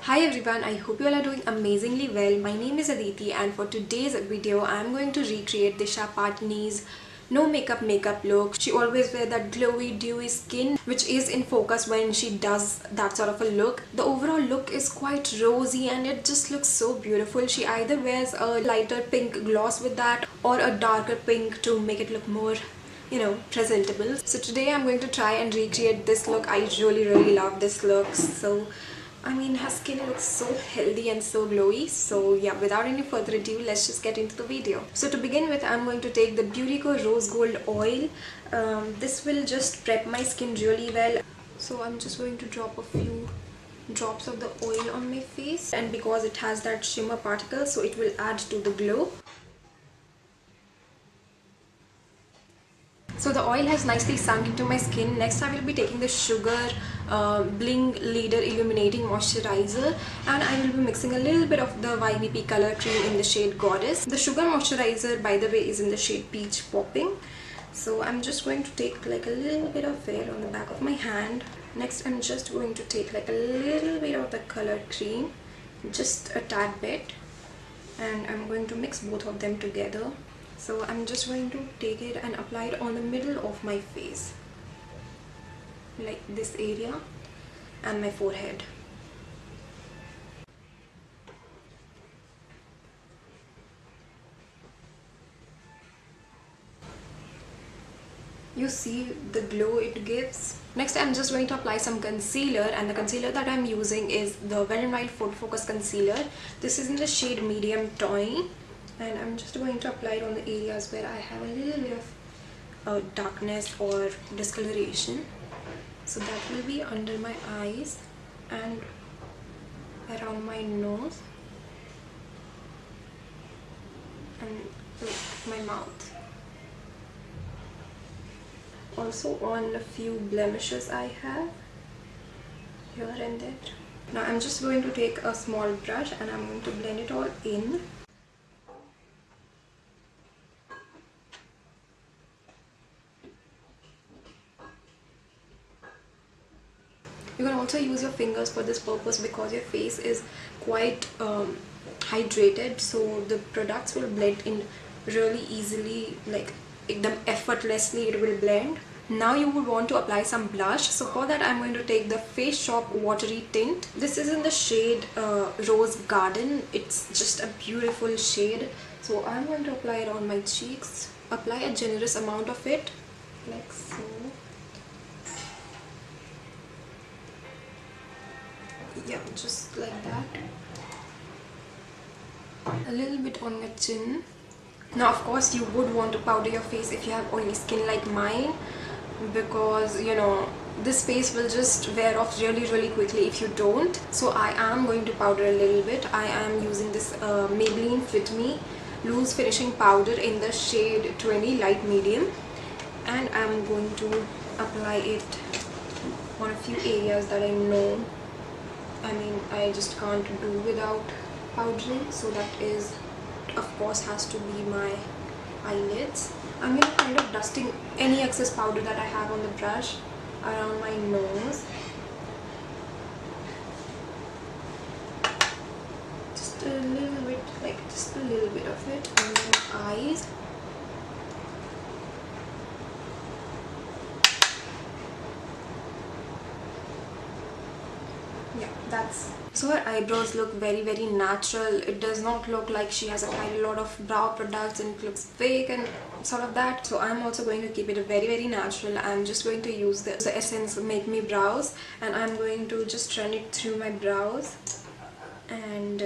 Hi everyone, I hope you all are doing amazingly well. My name is Adity and for today's video I am going to recreate Disha Patani's no makeup look. She always wears that glowy dewy skin which is in focus when she does that sort of a look. The overall look is quite rosy and it just looks so beautiful. She either wears a lighter pink gloss with that or a darker pink to make it look more presentable. So today I'm going to try and recreate this look. I really love this look. So I mean, her skin looks so healthy and so glowy. So yeah, without any further ado, let's just get into the video. So to begin with, I'm going to take the Beautico Rose Gold Oil. This will just prep my skin really well. So I'm just going to drop a few drops of the oil on my face, and because it has that shimmer particle, so it will add to the glow. So the oil has nicely sunk into my skin. Next I will be taking the Sugar Bling Leader Illuminating Moisturizer, and I will be mixing a little bit of the YVP color cream in the shade Goddess. The Sugar Moisturizer, by the way, is in the shade Peach Popping. So I'm just going to take like a little bit of it on the back of my hand. Next I'm just going to take like a little bit of the color cream, just a tad bit, and I'm going to mix both of them together. So I'm just going to take it and apply it on the middle of my face, like this area, and my forehead. You see the glow it gives. Next I'm just going to apply some concealer, and the concealer that I'm using is the Wet n Wild Photofocus concealer. This is in the shade Medium Tawny, and I'm just going to apply it on the areas where I have a little bit of darkness or discoloration. So that will be under my eyes and around my nose and my mouth. Also on a few blemishes I have here and there. Now I'm just going to take a small brush and I'm going to blend it all in. You can also use your fingers for this purpose because your face is quite hydrated, so the products will blend in really easily, like effortlessly it will blend. Now you would want to apply some blush, so for that I'm going to take the Face Shop Watery Tint. This is in the shade Rose Garden. It's just a beautiful shade. So I'm going to apply it on my cheeks. Apply a generous amount of it, like so. Yeah, just like that. A little bit on my chin. Now of course you would want to powder your face if you have oily skin like mine, because this face will just wear off really quickly if you don't. So I am going to powder a little bit. I am using this Maybelline Fit Me loose finishing powder in the shade 20 light medium, and I'm going to apply it on a few areas that I just can't do without powdering. So that is, of course, has to be my eyelids. I'm kind of dusting any excess powder that I have on the brush around my nose. Just a little bit of it on my eyes. Yeah, that's so her eyebrows look very natural. It does not look like she has applied a lot of brow products and it looks fake and sort of that. So I'm also going to keep it very natural. I'm just going to use the Essence Make Me Brows, and I'm going to just run it through my brows, and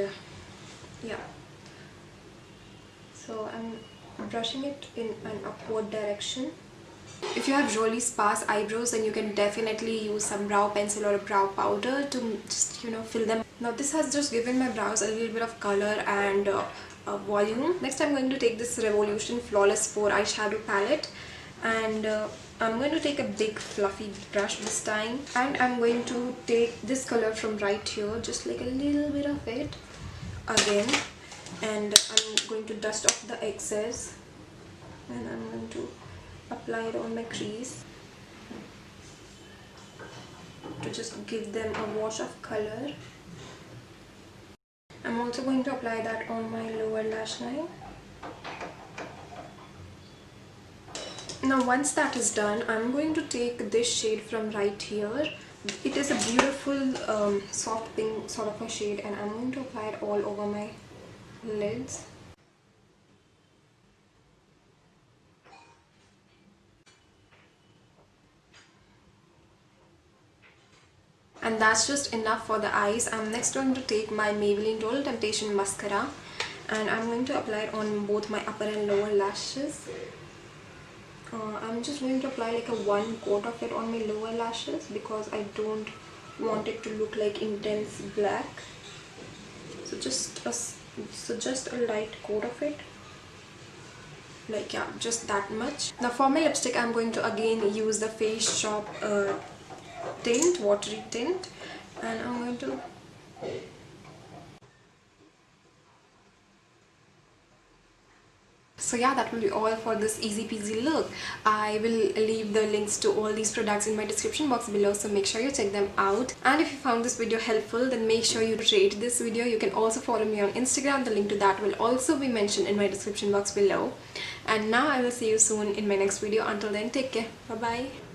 yeah, so I'm brushing it in an upward direction. If you have really sparse eyebrows, then you can definitely use some brow pencil or a brow powder to just fill them. Now this has just given my brows a little bit of color and volume. Next I'm going to take this Revolution Fawless 4 eyeshadow palette, and I'm going to take a big fluffy brush this time, and I'm going to take this color from right here, just like a little bit of it again, and I'm going to dust off the excess, and I'm going to apply it on my crease to just give them a wash of color. I'm also going to apply that on my lower lash line. Now once that is done, I'm going to take this shade from right here. It is a beautiful soft pink sort of a shade, and I'm going to apply it all over my lids. And that's just enough for the eyes. I'm next going to take my Maybelline Total Temptation mascara, and I'm going to apply it on both my upper and lower lashes. I'm just going to apply like a 1 coat of it on my lower lashes because I don't want it to look like intense black. So just a light coat of it, like, yeah, just that much. Now for my lipstick, I'm going to again use the Face Shop tint, watery tint, and I'm going to So yeah, that will be all for this easy peasy look. I will leave the links to all these products in my description box below, so make sure you check them out. And if you found this video helpful, then make sure you rate this video. You can also follow me on Instagram. The link to that will also be mentioned in my description box below. And now I will see you soon in my next video. Until then, take care. Bye bye.